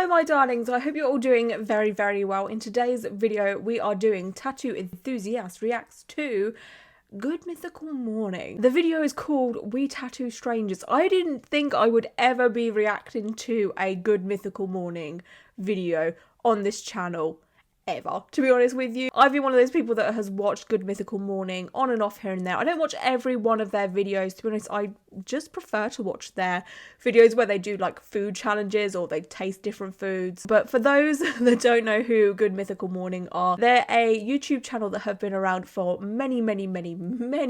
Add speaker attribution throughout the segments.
Speaker 1: Hello my darlings, I hope you're all doing very well. In today's video we are doing Tattoo Enthusiast reacts to Good Mythical Morning. The video is called We Tattoo Strangers. I didn't think I would ever be reacting to a Good Mythical Morning video on this channel. Ever, to be honest with you. I've been one of those people that has watched Good Mythical Morning on and off here and there. I don't watch every one of their videos, to be honest. I just prefer to watch their videos where they do like food challenges or they taste different foods. But for those that don't know who Good Mythical Morning are, they're a YouTube channel that have been around for many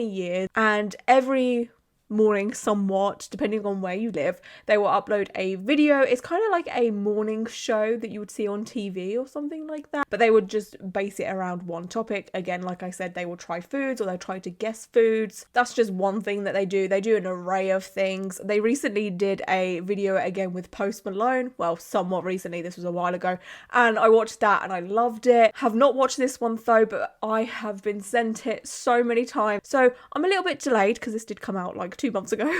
Speaker 1: years, and every morning, somewhat depending on where you live, they will upload a video. It's kind of like a morning show that you would see on TV or something like that, but they would just base it around one topic. Again, like I said, they will try foods or they try to guess foods. That's just one thing that they do. They do an array of things. They recently did a video again with Post Malone. Well, somewhat recently, this was a while ago, and I watched that and I loved it. Have not watched this one though, but I have been sent it so many times, so I'm a little bit delayed because this did come out like 2 months ago.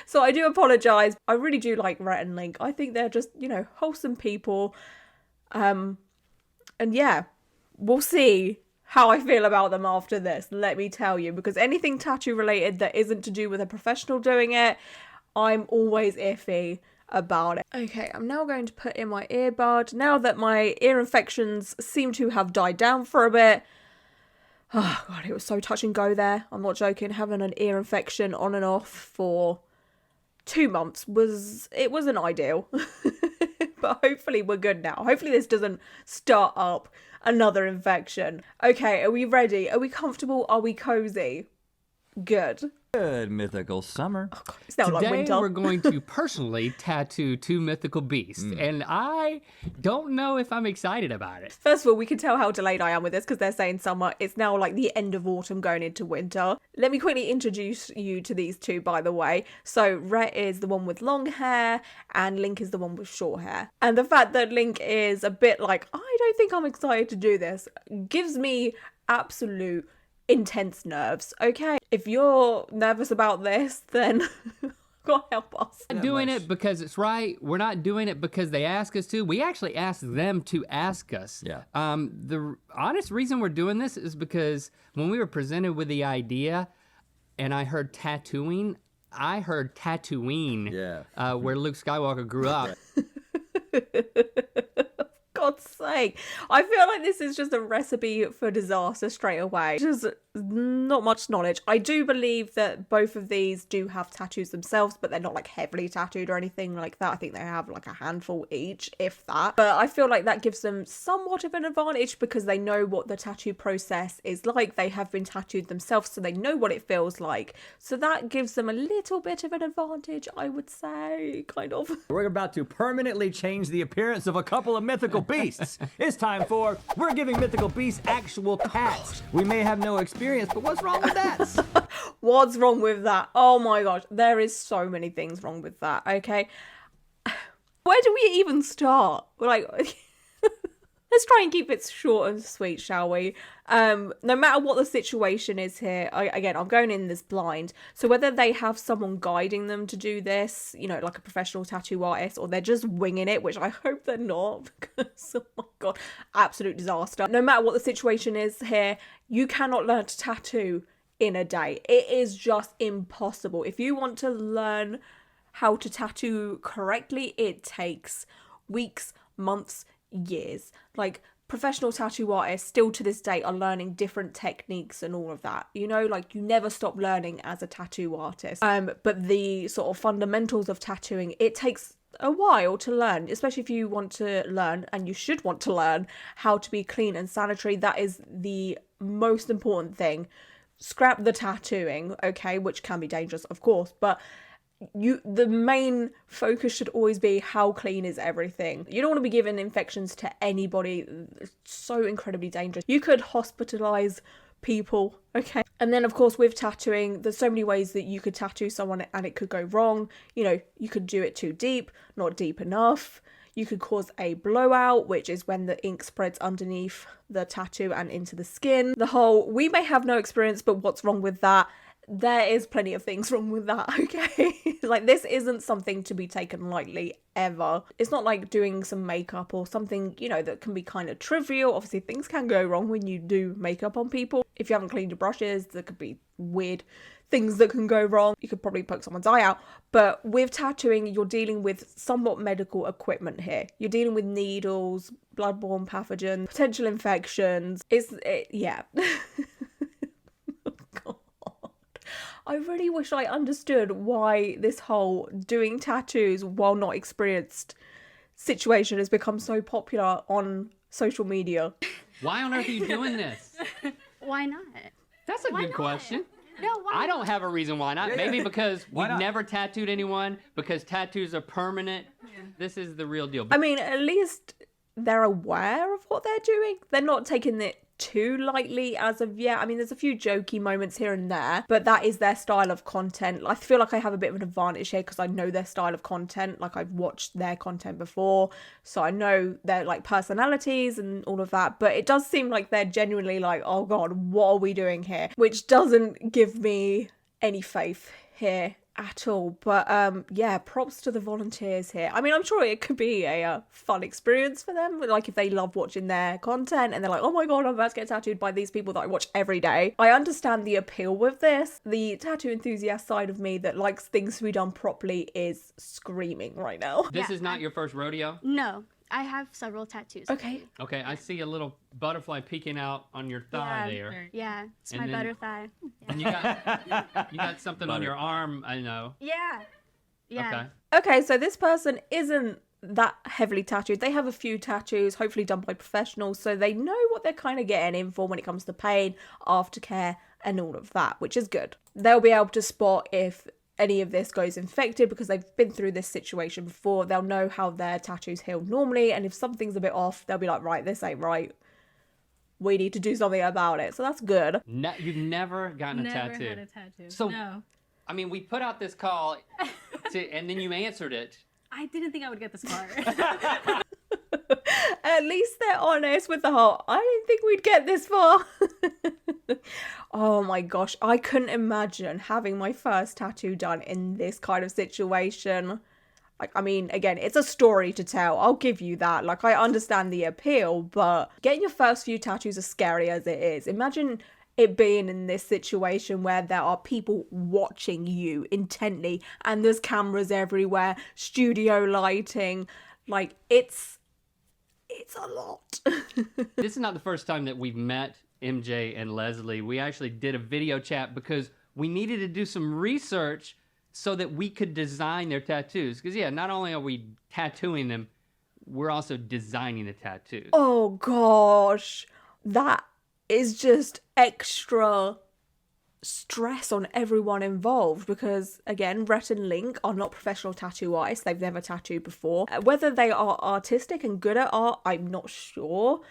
Speaker 1: So I do apologize. I really do like Rhett and Link. I think they're just, you know, wholesome people. And yeah, we'll see how I feel about them after this, let me tell you, because anything tattoo related that isn't to do with a professional doing it, I'm always iffy about it. Okay, I'm now going to put in my earbud now that my ear infections seem to have died down for a bit. Oh god, it was so touch and go there. I'm not joking. Having an ear infection on and off for 2 months wasn't ideal. But hopefully we're good now. Hopefully this doesn't start up another infection. Okay, are we ready? Are we comfortable? Are we cozy? Good.
Speaker 2: Good mythical summer.
Speaker 1: Oh god, it's now like winter.
Speaker 3: Today we're going to personally tattoo 2 mythical beasts, and I don't know if I'm excited about it.
Speaker 1: First of all, we can tell how delayed I am with this because they're saying summer. It's now like the end of autumn going into winter. Let me quickly introduce you to these two, by the way. So Rhett is the one with long hair and Link is the one with short hair. And the fact that Link is a bit like, I don't think I'm excited to do this, gives me absolute intense nerves. Okay, if you're nervous about this, then God help us.
Speaker 3: We're not doing it because it's right. We're not doing it because they ask us to. We actually asked them to ask us.
Speaker 2: Yeah.
Speaker 3: The honest reason we're doing this is because when we were presented with the idea and I heard tattooing, I heard Tatooine, where Luke Skywalker grew up.
Speaker 1: God's sake. I feel like this is just a recipe for disaster straight away. Just not much knowledge. I do believe that both of these do have tattoos themselves, but they're not like heavily tattooed or anything like that. I think they have like a handful each, if that. But I feel like that gives them somewhat of an advantage because they know what the tattoo process is like. They have been tattooed themselves, so they know what it feels like. So that gives them a little bit of an advantage, I would say, kind of.
Speaker 2: We're about to permanently change the appearance of a couple of mythical beasts. It's time for We're Giving Mythical Beasts Actual Tats. We may have no experience, but what's wrong with that?
Speaker 1: What's wrong with that? Oh my gosh, there is so many things wrong with that, okay? Where do we even start? We're like, let's try and keep it short and sweet, shall we? No matter what the situation is here, again, I'm going in this blind. So whether they have someone guiding them to do this, you know, like a professional tattoo artist, or they're just winging it, which I hope they're not, because, oh my god, absolute disaster. No matter what the situation is here, you cannot learn to tattoo in a day. It is just impossible. If you want to learn how to tattoo correctly, it takes weeks, months, years. Like, professional tattoo artists still to this day are learning different techniques and all of that, you know, like you never stop learning as a tattoo artist. But the sort of fundamentals of tattooing, it takes a while to learn, especially if you want to learn, and you should want to learn, how to be clean and sanitary. That is the most important thing. Scrap the tattooing, okay, which can be dangerous, of course, but the main focus should always be how clean is everything. You don't want to be giving infections to anybody. It's so incredibly dangerous. You could hospitalize people, okay? And then of course with tattooing, there's so many ways that you could tattoo someone and it could go wrong. You know, you could do it too deep, not deep enough. You could cause a blowout, which is when the ink spreads underneath the tattoo and into the skin. The whole, we may have no experience, but what's wrong with that? there is plenty of things wrong with that, okay? Like, this isn't something to be taken lightly, ever. It's not like doing some makeup or something, you know, that can be kind of trivial. Obviously, things can go wrong when you do makeup on people. If you haven't cleaned your brushes, there could be weird things that can go wrong. You could probably poke someone's eye out. But with tattooing, you're dealing with somewhat medical equipment here. You're dealing with needles, bloodborne pathogens, potential infections. Yeah. I really wish I understood why this whole doing tattoos while not experienced situation has become so popular on social media.
Speaker 3: Why on earth are you doing this?
Speaker 4: Why not?
Speaker 3: That's a good question.
Speaker 4: No, why
Speaker 3: I don't have a reason why not. Maybe because
Speaker 2: Why
Speaker 3: we've
Speaker 2: not?
Speaker 3: never tattooed anyone, because tattoos are permanent. This is the real deal.
Speaker 1: I mean, at least they're aware of what they're doing. They're not taking it too lightly as of yet. I mean, there's a few jokey moments here and there, but that is their style of content. I feel like I have a bit of an advantage here because I know their style of content. Like, I've watched their content before, so I know their like personalities and all of that. But it does seem like they're genuinely like, oh god, what are we doing here? Which doesn't give me any faith here at all. But yeah, props to the volunteers here. I mean, I'm sure it could be a fun experience for them, like if they love watching their content and they're like, oh my god, I'm about to get tattooed by these people that I watch every day. I understand the appeal with this. The tattoo enthusiast side of me that likes things to be done properly is screaming right now.
Speaker 3: This is not your first rodeo?
Speaker 4: No, I have several tattoos.
Speaker 1: Okay.
Speaker 3: Okay, I see a little butterfly peeking out on your thigh there.
Speaker 4: Yeah, it's
Speaker 3: And
Speaker 4: my
Speaker 3: then-
Speaker 4: butter thigh.
Speaker 3: And you got something on your arm, I know.
Speaker 4: Yeah. Yeah.
Speaker 3: Okay.
Speaker 1: Okay, so this person isn't that heavily tattooed. They have a few tattoos, hopefully done by professionals, so they know what they're kind of getting in for when it comes to pain, aftercare, and all of that, which is good. They'll be able to spot if any of this goes infected because they've been through this situation before. They'll know how their tattoos heal normally, and if something's a bit off, they'll be like, right, this ain't right. We need to do something about it. So that's good.
Speaker 3: You've never gotten a
Speaker 5: Never
Speaker 3: tattoo.
Speaker 5: had a tattoo.
Speaker 3: So-
Speaker 5: no.
Speaker 3: I mean, we put out this call, and then you answered it.
Speaker 5: I didn't think I would get this far.
Speaker 1: At least they're honest with the whole, I didn't think we'd get this far. Oh my gosh, I couldn't imagine having my first tattoo done in this kind of situation. Like, I mean, again, it's a story to tell. I'll give you that. Like, I understand the appeal, but getting your first few tattoos, as scary as it is, imagine it being in this situation where there are people watching you intently and there's cameras everywhere, studio lighting. Like, it's a lot.
Speaker 3: This is not the first time that we've met MJ and Leslie. We actually did a video chat because we needed to do some research so that we could design their tattoos. Because, yeah, not only are we tattooing them, we're also designing the tattoos.
Speaker 1: Oh gosh, that is just extra stress on everyone involved because, again, Rhett and Link are not professional tattoo artists. They've never tattooed before. Whether they are artistic and good at art, I'm not sure.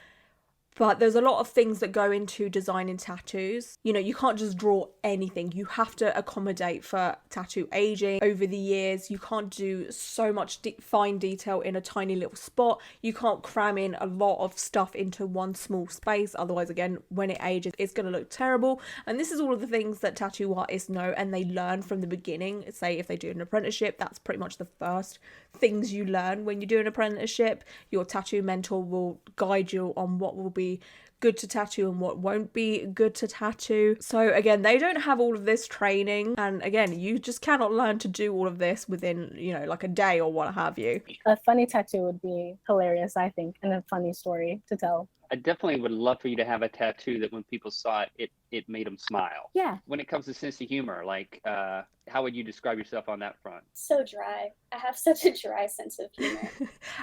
Speaker 1: But there's a lot of things that go into designing tattoos. You know, you can't just draw anything. You have to accommodate for tattoo aging over the years. You can't do so much fine detail in a tiny little spot. You can't cram in a lot of stuff into one small space. Otherwise, again, when it ages, it's going to look terrible. And this is all of the things that tattoo artists know and they learn from the beginning. Say if they do an apprenticeship, that's pretty much the first things you learn when you do an apprenticeship. Your tattoo mentor will guide you on what will be good to tattoo and what won't be good to tattoo. So again, they don't have all of this training, and again, you just cannot learn to do all of this within, you know, like a day or what have you.
Speaker 6: A funny tattoo would be hilarious, I think, and a funny story to tell.
Speaker 3: I definitely would love for you to have a tattoo that when people saw it, it made them smile.
Speaker 6: Yeah.
Speaker 3: When it comes to sense of humor, like, how would you describe yourself on that front?
Speaker 7: So dry. I have such a dry sense of humor.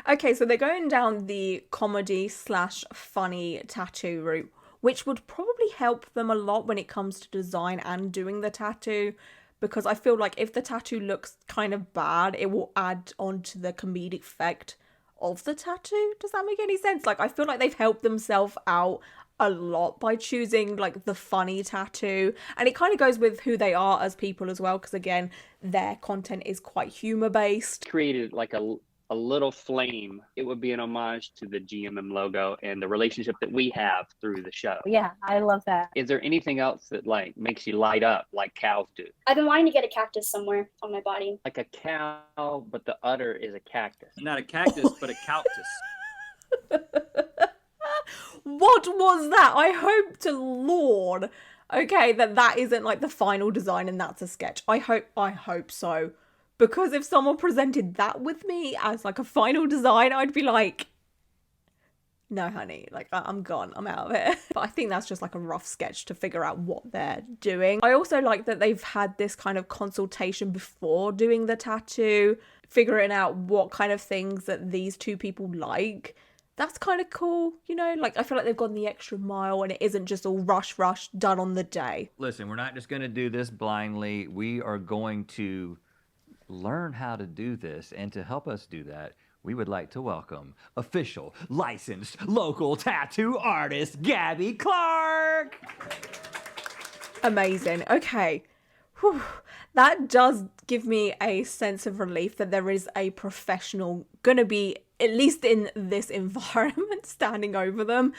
Speaker 1: Okay, so they're going down the comedy/funny tattoo route, which would probably help them a lot when it comes to design and doing the tattoo, because I feel like if the tattoo looks kind of bad, it will add on to the comedic effect of the tattoo. Does that make any sense? Like, I feel like they've helped themselves out a lot by choosing like the funny tattoo, and it kind of goes with who they are as people as well, because again, their content is quite humor based.
Speaker 3: Created like a a little flame, it would be an homage to the GMM logo and the relationship that we have through the show.
Speaker 6: Yeah, I love that.
Speaker 3: Is there anything else that like makes you light up like cows do?
Speaker 7: I've been wanting to get a cactus somewhere on my body.
Speaker 3: Like a cow, but the udder is a cactus.
Speaker 2: Not a cactus, but a cactus.
Speaker 1: What was that? I hope to Lord, okay, that isn't like the final design and that's a sketch. I hope so. Because if someone presented that with me as like a final design, I'd be like, no, honey, like I'm gone, I'm out of it. But I think that's just like a rough sketch to figure out what they're doing. I also like that they've had this kind of consultation before doing the tattoo, figuring out what kind of things that these two people like. That's kind of cool, you know? Like, I feel like they've gone the extra mile and it isn't just all rush, done on the day.
Speaker 2: Listen, we're not just going to do this blindly. We are going to learn how to do this, and to help us do that, we would like to welcome official, licensed, local tattoo artist, Gabby Clark.
Speaker 1: Amazing. Okay. Whew. That does give me a sense of relief that there is a professional gonna be, at least in this environment, standing over them.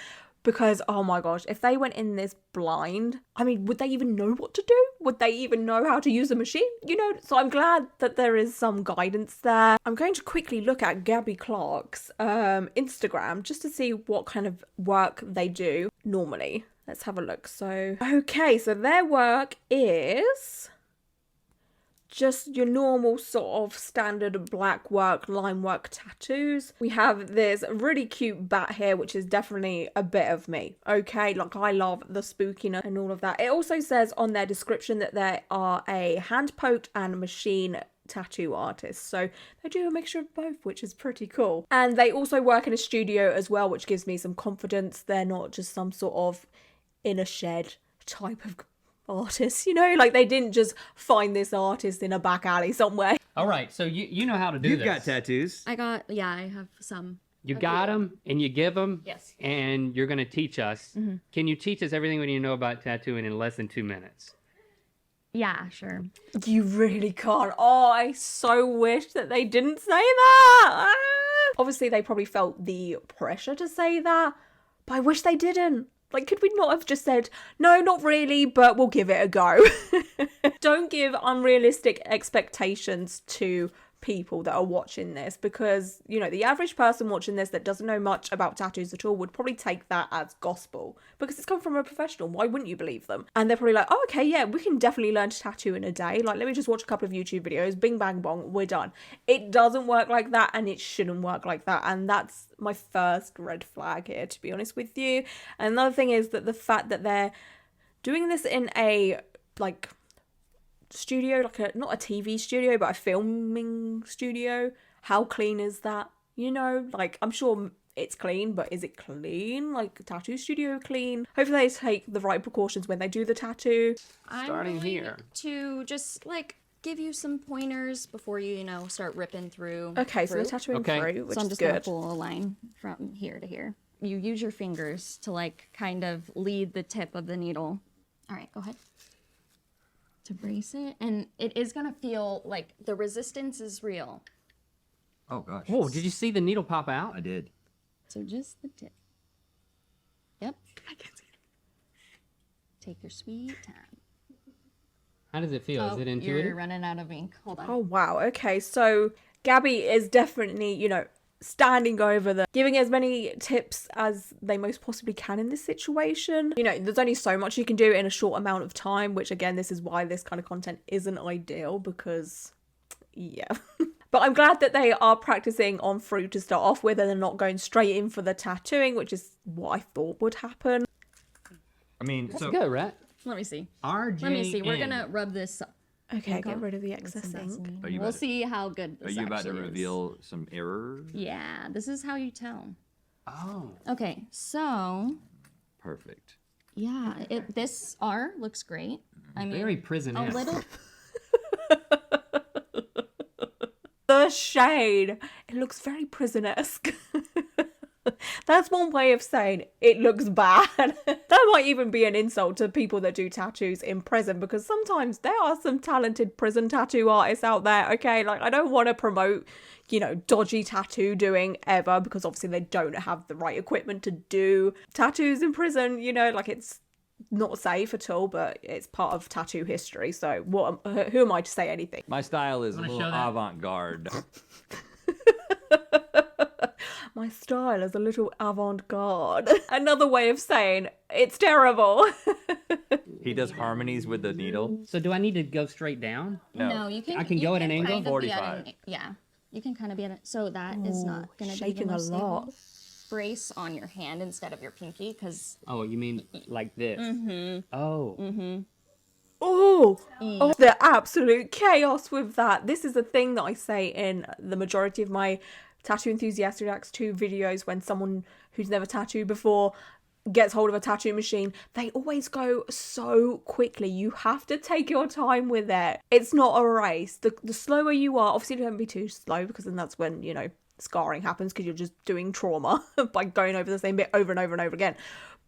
Speaker 1: Because, oh my gosh, if they went in this blind, I mean, would they even know what to do? Would they even know how to use a machine? You know, so I'm glad that there is some guidance there. I'm going to quickly look at Gabby Clark's Instagram just to see what kind of work they do normally. Let's have a look. So, okay, so their work is just your normal sort of standard black work, line work tattoos. We have this really cute bat here, which is definitely a bit of me. Okay, like I love the spookiness and all of that. It also says on their description that they are a hand-poked and machine tattoo artist. So they do a mixture of both, which is pretty cool. And they also work in a studio as well, which gives me some confidence. They're not just some sort of in a shed type of artists, you know, like they didn't just find this artist in a back alley somewhere.
Speaker 3: All right, so you know how to do
Speaker 2: You've
Speaker 3: this.
Speaker 2: got tattoos.
Speaker 4: I have some.
Speaker 3: You got them and you give them.
Speaker 4: Yes.
Speaker 3: And you're going to teach us. Mm-hmm. Can you teach us everything we need to know about tattooing in less than 2 minutes?
Speaker 4: Yeah, sure.
Speaker 1: You really can't. Oh, I so wish that they didn't say that. Obviously, they probably felt the pressure to say that, but I wish they didn't. Like, could we not have just said, no, not really, but we'll give it a go? Don't give unrealistic expectations to people that are watching this, because, you know, the average person watching this that doesn't know much about tattoos at all would probably take that as gospel, because it's come from a professional. Why wouldn't you believe them? And they're probably like, oh, okay, yeah, we can definitely learn to tattoo in a day. Like, let me just watch a couple of YouTube videos, bing, bang, bong, we're done. It doesn't work like that, and it shouldn't work like that. And that's my first red flag here, to be honest with you. And another thing is that the fact that they're doing this in a, like, studio, like a, not a TV studio, but a filming studio. How clean is that? You know, like, I'm sure it's clean, but is it clean? Like, tattoo studio clean? Hopefully they take the right precautions when they do the tattoo.
Speaker 3: Starting here.
Speaker 8: To just, like, give you some pointers before you, start ripping through.
Speaker 1: Okay, so they're tattooing through, which
Speaker 8: so I'm
Speaker 1: is
Speaker 8: just
Speaker 1: good.
Speaker 8: gonna pull a line from here to here. You use your fingers to, like, kind of lead the tip of the needle. All right, go ahead. To brace it, and it is gonna feel like the resistance is real.
Speaker 2: Oh gosh.
Speaker 3: Whoa, did you see the needle pop out?
Speaker 2: I did.
Speaker 8: So just the tip. Yep. I can see it. Take your sweet time.
Speaker 3: How does it feel? Is it intuitive?
Speaker 8: You're running out of ink. Hold on.
Speaker 1: Oh, wow. Okay, so Gabby is definitely, you know, standing over them, giving as many tips as they most possibly can in this situation. You know, there's only so much you can do in a short amount of time, which again, this is why this kind of content isn't ideal, because, yeah. But I'm glad that they are practicing on fruit to start off with, and they're not going straight in for the tattooing, which is what I thought would happen.
Speaker 2: I mean,
Speaker 3: That's
Speaker 2: so
Speaker 3: good, right?
Speaker 8: Let me see.
Speaker 3: RJN.
Speaker 8: Let me see. We're gonna rub this up.
Speaker 1: Okay, get rid of the excess ink.
Speaker 8: We'll see how good this
Speaker 2: are you about to
Speaker 8: actually is.
Speaker 2: reveal some errors?
Speaker 8: Yeah, this is how you tell.
Speaker 3: Oh.
Speaker 8: Okay, so
Speaker 2: Perfect.
Speaker 8: yeah, this R looks great. I mean,
Speaker 3: Very prison-esque.
Speaker 8: a little.
Speaker 1: The shade. It looks very prison-esque. That's one way of saying it looks bad. That might even be an insult to people that do tattoos in prison, because sometimes there are some talented prison tattoo artists out there, okay? Like, I don't want to promote, you know, dodgy tattoo doing ever, because obviously they don't have the right equipment to do tattoos in prison, you know, like it's not safe at all, but it's part of tattoo history. So who am I to say anything?
Speaker 2: My style is a
Speaker 3: Wanna
Speaker 2: little
Speaker 3: show that?
Speaker 2: avant-garde.
Speaker 1: My style is a little avant-garde. Another way of saying it's terrible.
Speaker 2: He does harmonies with the needle.
Speaker 3: So do I need to go straight down?
Speaker 2: No.
Speaker 8: you can.
Speaker 3: I can
Speaker 8: you
Speaker 3: go at an
Speaker 8: kind
Speaker 3: angle?
Speaker 8: of be
Speaker 2: 45.
Speaker 8: yeah, you can kind of be at it. So that is not going to be
Speaker 1: shaking
Speaker 8: the
Speaker 1: a
Speaker 8: most
Speaker 1: lot.
Speaker 8: stable. Brace on your hand instead of your pinky, because
Speaker 3: Oh, you mean like this? Oh.
Speaker 1: Oh, the absolute chaos with that. This is a thing that I say in the majority of my Tattoo Enthusiast Reacts 2 videos. When someone who's never tattooed before gets hold of a tattoo machine, they always go so quickly. You have to take your time with it. It's not a race. The slower you are, obviously don't be too slow, because then that's when, you know, scarring happens, because you're just doing trauma by going over the same bit over and over and over again.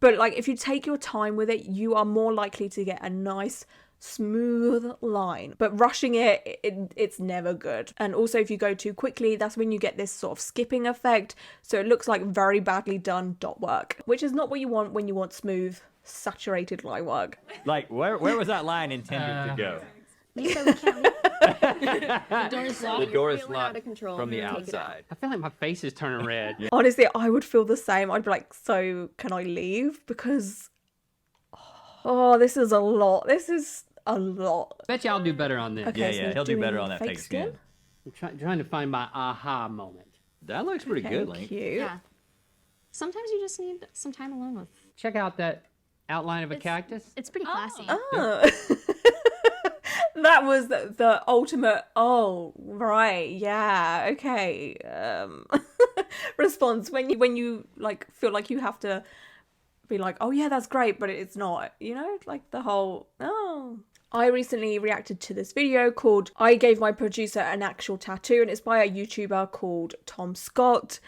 Speaker 1: But like, if you take your time with it, you are more likely to get a nice smooth line. But rushing it's never good. And also, if you go too quickly, that's when you get this sort of skipping effect, so it looks like very badly done dot work, which is not what you want when you want smooth saturated line work.
Speaker 2: Like, where was that line intended to go?
Speaker 8: Lisa, we can't. The door is locked.
Speaker 2: The door is
Speaker 8: Feeling out
Speaker 2: locked
Speaker 8: of control.
Speaker 2: from the
Speaker 8: Take it out.
Speaker 2: outside.
Speaker 3: I feel like my face is turning red.
Speaker 1: Honestly, I would feel the same. I'd be like, so can I leave? Because this is a lot. This is a lot.
Speaker 3: Bet you I'll do better on this.
Speaker 1: Okay,
Speaker 2: Yeah,
Speaker 1: so
Speaker 2: he'll do better
Speaker 1: doing
Speaker 2: on that fake skin.
Speaker 3: I'm trying to find my aha moment.
Speaker 2: That looks pretty good, Link.
Speaker 1: Cute.
Speaker 8: Yeah. Sometimes you just need some time alone with.
Speaker 3: Check out that outline of a cactus.
Speaker 8: It's pretty classy.
Speaker 1: Oh. That was the ultimate, oh, right, yeah, okay, response when you like feel like you have to be like, oh yeah, that's great, but it's not, you know, like the whole, oh. I recently reacted to this video called I Gave My Producer an Actual Tattoo, and it's by a YouTuber called Tom Scott.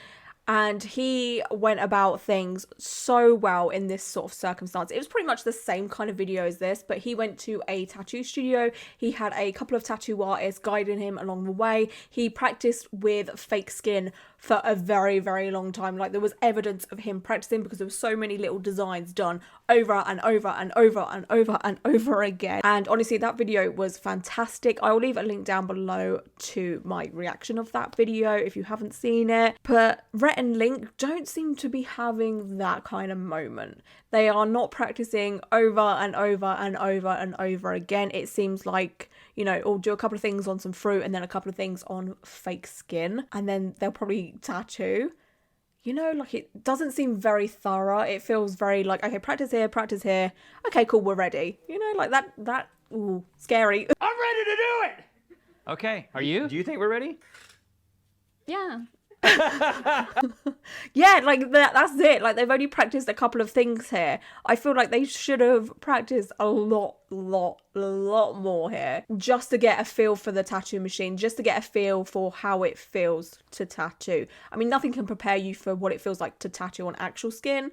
Speaker 1: And he went about things so well in this sort of circumstance. It was pretty much the same kind of video as this, but he went to a tattoo studio. He had a couple of tattoo artists guiding him along the way. He practiced with fake skin for a very, very long time. Like, there was evidence of him practicing, because there were so many little designs done over and over and over and over and over again. And honestly, that video was fantastic. I will leave a link down below to my reaction of that video if you haven't seen it. But Rhett and Link don't seem to be having that kind of moment. They are not practicing over and over and over and over again. It seems like, you know, or do a couple of things on some fruit and then a couple of things on fake skin, and then they'll probably tattoo. You know, like, it doesn't seem very thorough. It feels very like, okay, practice here, okay, cool, we're ready. You know, like that ooh, scary.
Speaker 2: I'm ready to do it! Okay.
Speaker 3: Are you?
Speaker 2: Do you think we're ready?
Speaker 8: Yeah.
Speaker 1: Yeah, like that's it. Like, they've only practiced a couple of things here. I feel like they should have practiced a lot more here, just to get a feel for the tattoo machine, just to get a feel for how it feels to tattoo. I mean, nothing can prepare you for what it feels like to tattoo on actual skin,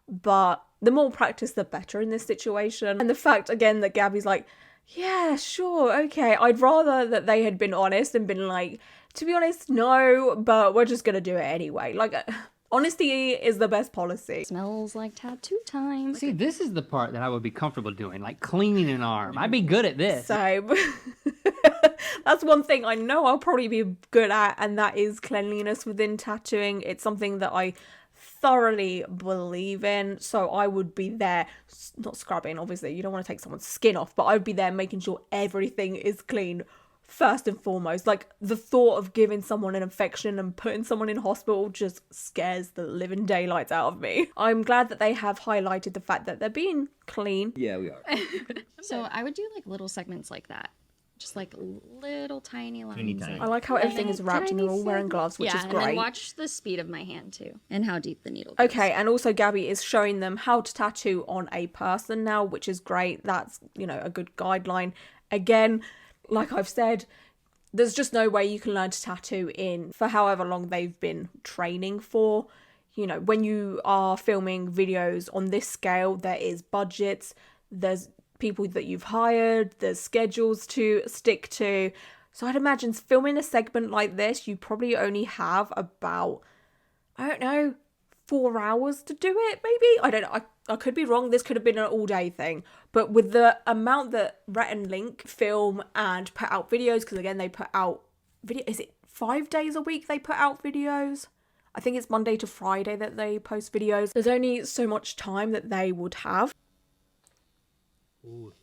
Speaker 1: but the more practice, the better in this situation. And the fact, again, that Gabby's like, yeah, sure, okay. I'd rather that they had been honest and been like, to be honest, no, but we're just gonna do it anyway. Like, honesty is the best policy.
Speaker 8: Smells like tattoo time.
Speaker 3: See, this is the part that I would be comfortable doing, like cleaning an arm. I'd be good at this.
Speaker 1: So that's one thing I know I'll probably be good at, and that is cleanliness within tattooing. It's something that I thoroughly believe in, so I would be there, not scrubbing, obviously, you don't want to take someone's skin off, but I would be there making sure everything is clean first and foremost. Like, the thought of giving someone an infection and putting someone in hospital just scares the living daylights out of me. I'm glad that they have highlighted the fact that they're being clean.
Speaker 2: Yeah, we are.
Speaker 8: So I would do like little segments like that. Just like little tiny lines.
Speaker 2: tiny.
Speaker 1: I like how everything is wrapped and they're all wearing gloves, which is
Speaker 8: and
Speaker 1: great.
Speaker 8: then watch the speed of my hand too, and how deep the needle goes.
Speaker 1: Okay, and also Gabby is showing them how to tattoo on a person now, which is great. That's, you know, a good guideline. Again, like I've said, there's just no way you can learn to tattoo in for however long they've been training for. you know, when you are filming videos on this scale, there is budgets, there's people that you've hired, there's schedules to stick to. So I'd imagine filming a segment like this, you probably only have about, I don't know, 4 hours to do it, maybe? I don't know. I could be wrong. This could have been an all-day thing. But with the amount that Rhett and Link film and put out videos, because again, they put out is it 5 days a week they put out videos? I think it's Monday to Friday that they post videos. There's only so much time that they would have.
Speaker 3: Ooh.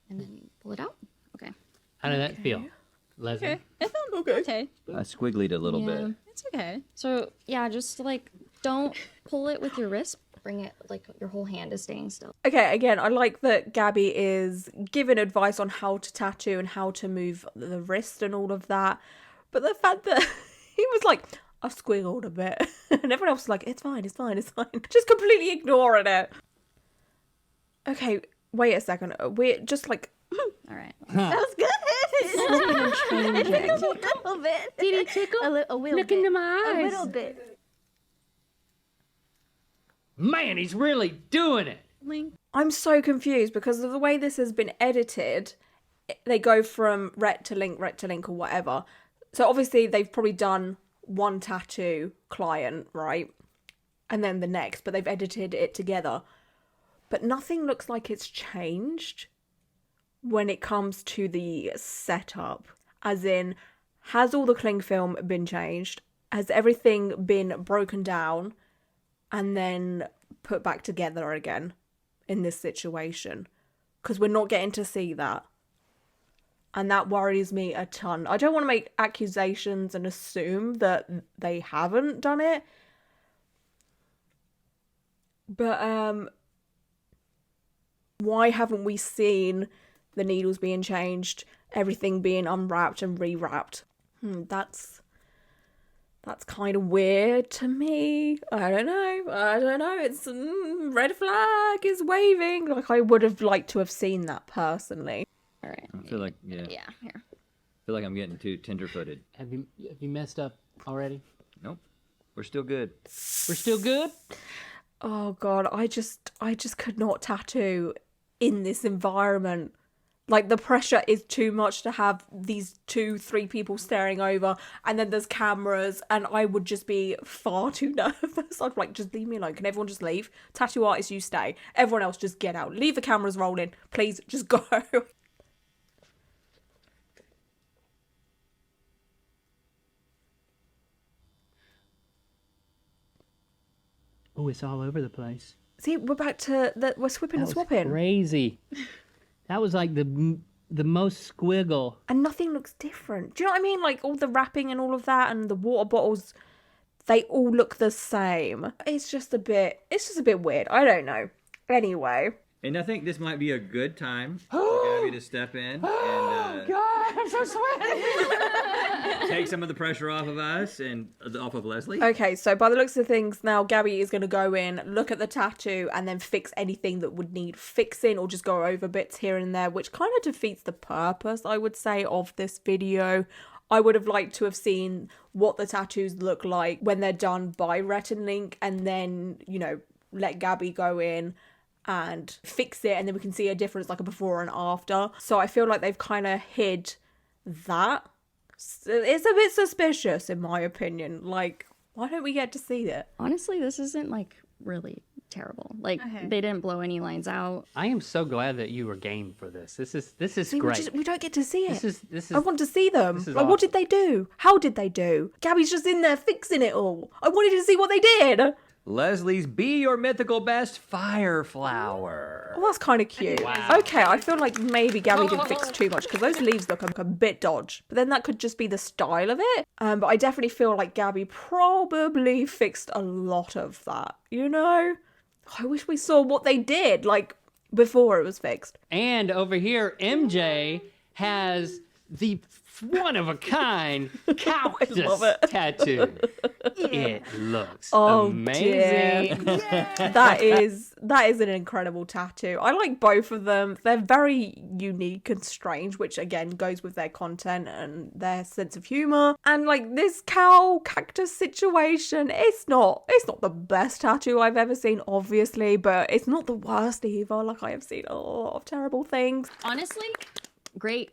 Speaker 8: And then pull it out. Okay.
Speaker 3: How did that feel, Leslie?
Speaker 5: Okay. It felt okay.
Speaker 2: I squigglied a little
Speaker 8: Yeah.
Speaker 2: bit.
Speaker 5: It's okay.
Speaker 8: So yeah, just like don't pull it with your wrist. Bring it like your whole hand is staying still.
Speaker 1: Okay, again, I like that Gabby is giving advice on how to tattoo and how to move the wrist and all of that. But the fact that he was like, I squiggled a bit. And everyone else was like, it's fine, it's fine, it's fine. Just completely ignoring it. Okay, wait a second. We're just like...
Speaker 8: All right.
Speaker 5: That was good.
Speaker 1: changing.
Speaker 5: A little bit.
Speaker 4: Did he tickle?
Speaker 5: A little
Speaker 4: Look
Speaker 5: bit.
Speaker 4: into my
Speaker 5: A
Speaker 4: eyes.
Speaker 5: little bit.
Speaker 3: Man, he's really doing it.
Speaker 5: Link.
Speaker 1: I'm so confused because of the way this has been edited. They go from Rhett to Link or whatever. So obviously they've probably done one tattoo client, right? And then the next, but they've edited it together. But nothing looks like it's changed when it comes to the setup. As in, has all the cling film been changed? Has everything been broken down and then put back together again in this situation? Because we're not getting to see that. And that worries me a ton. I don't want to make accusations and assume that they haven't done it. But, why haven't we seen the needles being changed, everything being unwrapped and rewrapped? That's kind of weird to me. I don't know. It's red flag is waving. Like, I would have liked to have seen that personally.
Speaker 8: All right.
Speaker 2: I feel like, yeah.
Speaker 8: Yeah. Here.
Speaker 2: I feel like I'm getting too tender-footed.
Speaker 3: Have you messed up already?
Speaker 2: Nope. We're still good.
Speaker 3: We're still good?
Speaker 1: Oh god, I just could not tattoo in this environment. Like, the pressure is too much to have these 2-3 people staring over, and then there's cameras, and I would just be far too nervous. I'd be like, just leave me alone. Can everyone just leave? Tattoo artists, you stay. Everyone else, just get out. Leave the cameras rolling. Please, just go.
Speaker 3: Oh, it's all over the place.
Speaker 1: See, we're back to we're swapping and swapping.
Speaker 3: Crazy. That was like the most squiggle.
Speaker 1: And nothing looks different. Do you know what I mean? Like, all the wrapping and all of that, and the water bottles, they all look the same. It's just a bit weird. I don't know. Anyway.
Speaker 2: And I think this might be a good time for Gabby to step in and
Speaker 3: God, I'm so sweaty.
Speaker 2: take some of the pressure off of us and off of Leslie.
Speaker 1: Okay, so by the looks of things now, Gabby is going to go in, look at the tattoo, and then fix anything that would need fixing, or just go over bits here and there, which kind of defeats the purpose, I would say, of this video. I would have liked to have seen what the tattoos look like when they're done by Rhett and Link, and then, you know, let Gabby go in and fix it, and then we can see a difference, like a before and after. So I feel like they've kind of hid that. It's a bit suspicious, in my opinion. Like, why don't we get to see it?
Speaker 8: Honestly, this isn't like really terrible. Like they didn't blow any lines out.
Speaker 3: I am so glad that you were game for this. This is
Speaker 1: See,
Speaker 3: great.
Speaker 1: we don't get to see it.
Speaker 3: This is
Speaker 1: I want to see them.
Speaker 3: this is
Speaker 1: Like, what
Speaker 3: awesome.
Speaker 1: did they do? How did they do? Gabby's just in there fixing it all. I wanted to see what they did.
Speaker 2: Leslie's Be Your Mythical Best Fire Flower.
Speaker 1: Well, that's kind of cute.
Speaker 3: Wow.
Speaker 1: Okay, I feel like maybe Gabby didn't fix too much because those leaves look a bit dodge. But then that could just be the style of it. But I definitely feel like Gabby probably fixed a lot of that, you know? I wish we saw what they did, like, before it was fixed.
Speaker 3: And over here, MJ has the one-of-a-kind cactus
Speaker 1: love it.
Speaker 3: tattoo. It looks
Speaker 1: Oh,
Speaker 3: amazing.
Speaker 1: That is an incredible tattoo. I like both of them. They're very unique and strange, which again goes with their content and their sense of humor. And like this cow cactus situation, it's not the best tattoo I've ever seen, obviously, but it's not the worst either. Like I have seen a lot of terrible things.
Speaker 8: Honestly, great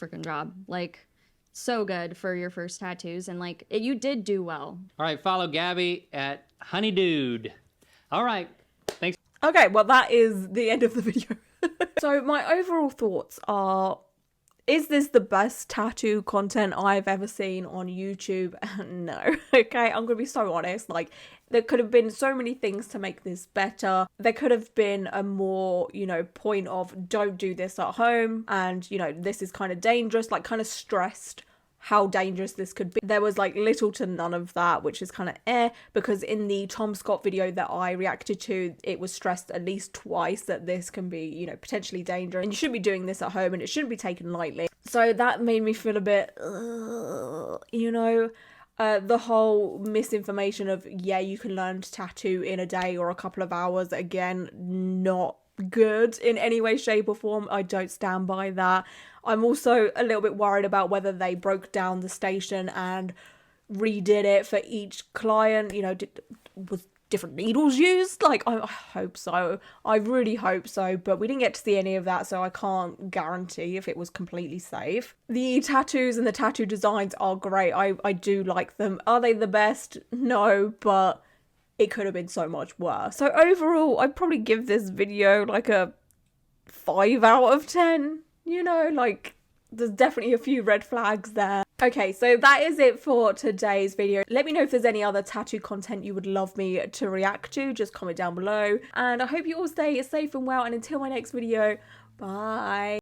Speaker 8: freaking job. Like, so good for your first tattoos, and like you did do well.
Speaker 3: All right, follow Gabby at Honeydude. All right, thanks.
Speaker 1: Okay, well that is the end of the video. So my overall thoughts are, is this the best tattoo content I've ever seen on YouTube? No. Okay, I'm gonna be so honest. Like, there could have been so many things to make this better. There could have been a more, point of don't do this at home, and, this is kind of dangerous, like kind of stressed how dangerous this could be. There was like little to none of that, which is kind of because in the Tom Scott video that I reacted to, it was stressed at least twice that this can be, potentially dangerous, and you shouldn't be doing this at home, and it shouldn't be taken lightly. So that made me feel a bit, the whole misinformation of, you can learn to tattoo in a day or a couple of hours, again, not good in any way, shape or form. I don't stand by that. I'm also a little bit worried about whether they broke down the station and redid it for each client. Was different needles used? Like, I hope so. I really hope so, but we didn't get to see any of that, so I can't guarantee if it was completely safe. The tattoos and the tattoo designs are great. I do like them. Are they the best? No, but it could have been so much worse. So overall, I'd probably give this video like a 5 out of 10. Like, there's definitely a few red flags there. Okay, so that is it for today's video. Let me know if there's any other tattoo content you would love me to react to. Just comment down below. And I hope you all stay safe and well. And until my next video, bye.